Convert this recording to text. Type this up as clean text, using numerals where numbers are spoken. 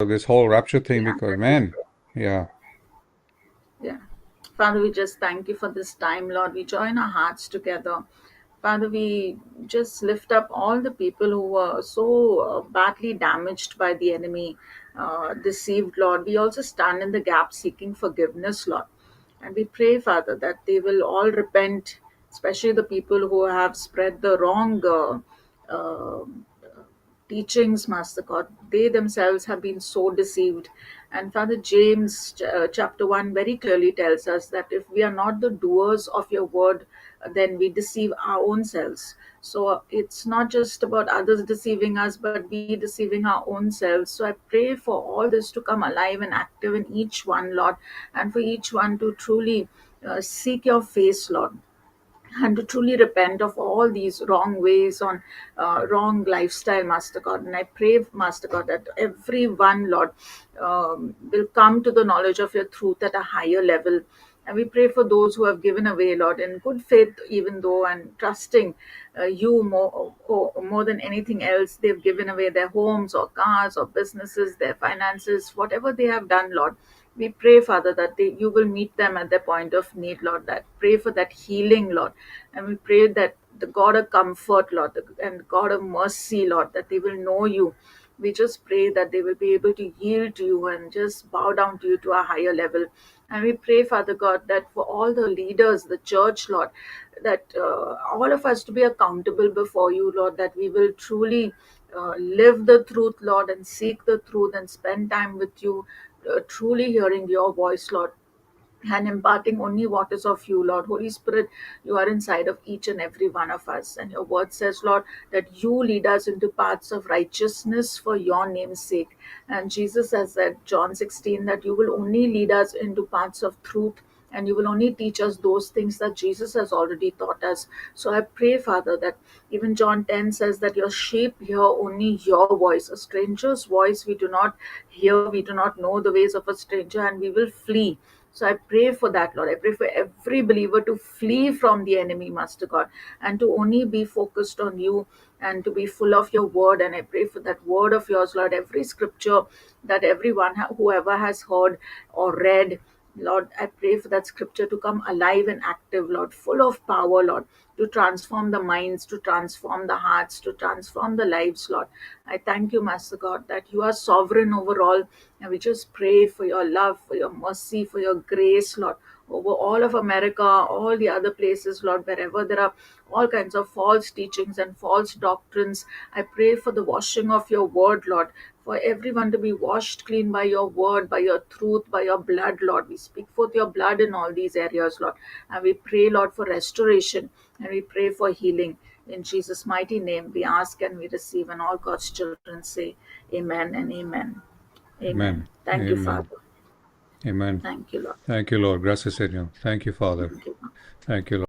this whole rapture thing, Yeah. because, man, yeah. Yeah. Father, we just thank you for this time, Lord. We join our hearts together. Father, we just lift up all the people who were so badly damaged by the enemy, deceived, Lord. We also stand in the gap seeking forgiveness, Lord. And we pray, Father, that they will all repent, especially the people who have spread the wrong uh, teachings, Master God. They themselves have been so deceived. And Father, James chapter 1 very clearly tells us that if we are not the doers of your word, then we deceive our own selves. So it's not just about others deceiving us, but we deceiving our own selves. So I pray for all this to come alive and active in each one, Lord, and for each one to truly seek your face, Lord, and to truly repent of all these wrong ways on wrong lifestyle, Master God. And I pray, Master God, that everyone, Lord, will come to the knowledge of your truth at a higher level. And we pray for those who have given away, Lord, in good faith, even though, and trusting you more than anything else. They've given away their homes or cars or businesses, their finances, whatever they have done, Lord. We pray, Father, that you will meet them at their point of need, Lord. That pray for that healing, Lord. And we pray that the God of comfort, Lord, and God of mercy, Lord, that they will know you. We just pray that they will be able to yield to you and just bow down to you to a higher level. And we pray, Father God, that for all the leaders, the church, Lord, that all of us to be accountable before you, Lord, that we will truly live the truth, Lord, and seek the truth and spend time with you, truly hearing your voice, Lord, and imparting only what is of you, Lord. Holy Spirit, you are inside of each and every one of us. And your word says, Lord, that you lead us into paths of righteousness for your name's sake. And Jesus says that, John 16, that you will only lead us into paths of truth, and you will only teach us those things that Jesus has already taught us. So I pray, Father, that even John 10 says that your sheep hear only your voice. A stranger's voice we do not hear, we do not know the ways of a stranger, and we will flee. So I pray for that, Lord. I pray for every believer to flee from the enemy, Master God, and to only be focused on you and to be full of your word. And I pray for that word of yours, Lord. Every scripture that everyone, whoever has heard or read, Lord, I pray for that scripture to come alive and active, Lord, full of power, Lord, to transform the minds, to transform the hearts, to transform the lives, Lord. I thank you, Master God, that you are sovereign over all. And we just pray for your love, for your mercy, for your grace, Lord, over all of America, all the other places, Lord, wherever there are all kinds of false teachings and false doctrines. I pray for the washing of your word, Lord, for everyone to be washed clean by your word, by your truth, by your blood, Lord. We speak forth your blood in all these areas, Lord. And we pray, Lord, for restoration, and we pray for healing. In Jesus' mighty name, we ask and we receive, and all God's children say, Amen and Amen. Amen. Amen. Thank you, Amen. Father. Amen. Thank you, Lord. Thank you, Lord. Gracias, Señor. Thank you, Father. Thank you. Thank you, Lord.